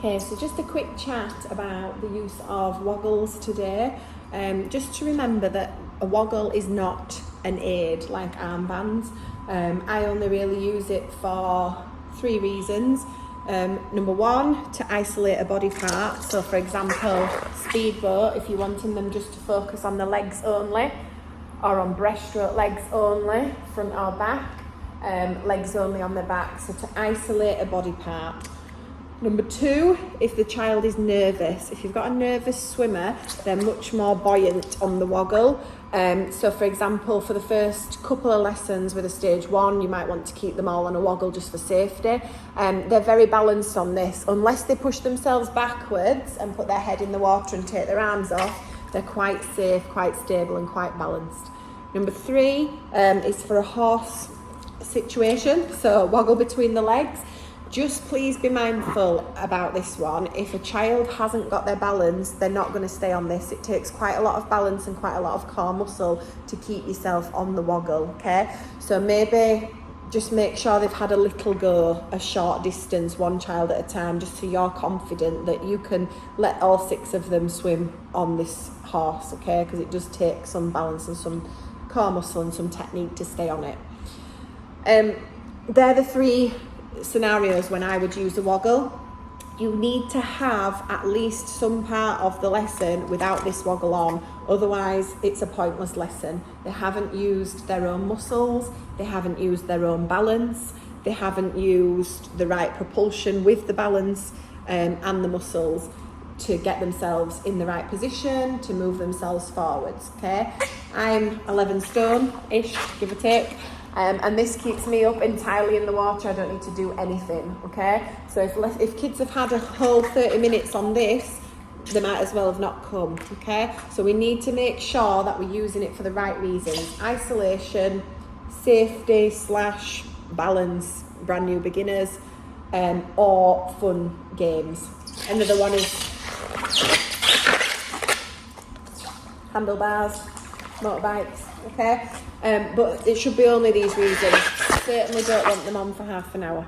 Okay, so just a quick chat about the use of woggles today. Just to remember that a woggle is not an aid like armbands. I only really use it for 3 reasons. Number 1, to isolate a body part. So for example, speedboat, if you're wanting them just to focus on the legs only, or on breaststroke legs only, front or back, legs only on the back, so to isolate a body part. Number 2, if the child is nervous. If you've got a nervous swimmer, they're much more buoyant on the woggle. So for example, for the first couple of lessons with a stage 1, you might want to keep them all on a woggle just for safety. They're very balanced on this. Unless they push themselves backwards and put their head in the water and take their arms off, they're quite safe, quite stable and quite balanced. Number 3 is for a horse situation, so woggle between the legs. Just please be mindful about this one. If a child hasn't got their balance, they're not going to stay on this. It takes quite a lot of balance and quite a lot of core muscle to keep yourself on the woggle, okay? So maybe just make sure they've had a little go, a short distance, one child at a time, just so you're confident that you can let all 6 of them swim on this horse, okay? Because it does take some balance and some core muscle and some technique to stay on it. They're the 3 scenarios when I would use a woggle. You need to have at least some part of the lesson without this woggle on, otherwise it's a pointless lesson. They haven't used their own muscles, they haven't used their own balance, they haven't used the right propulsion with the balance and the muscles to get themselves in the right position, to move themselves forwards, okay? I'm 11 stone-ish, give or take. And this keeps me up entirely in the water. I don't need to do anything, okay? So if kids have had a whole 30 minutes on this, they might as well have not come, okay? So we need to make sure that we're using it for the right reasons. Isolation, safety / balance, brand new beginners, or fun games. Another one is handlebars, motorbikes, okay? But it should be only these reasons. Certainly don't want them on for half an hour.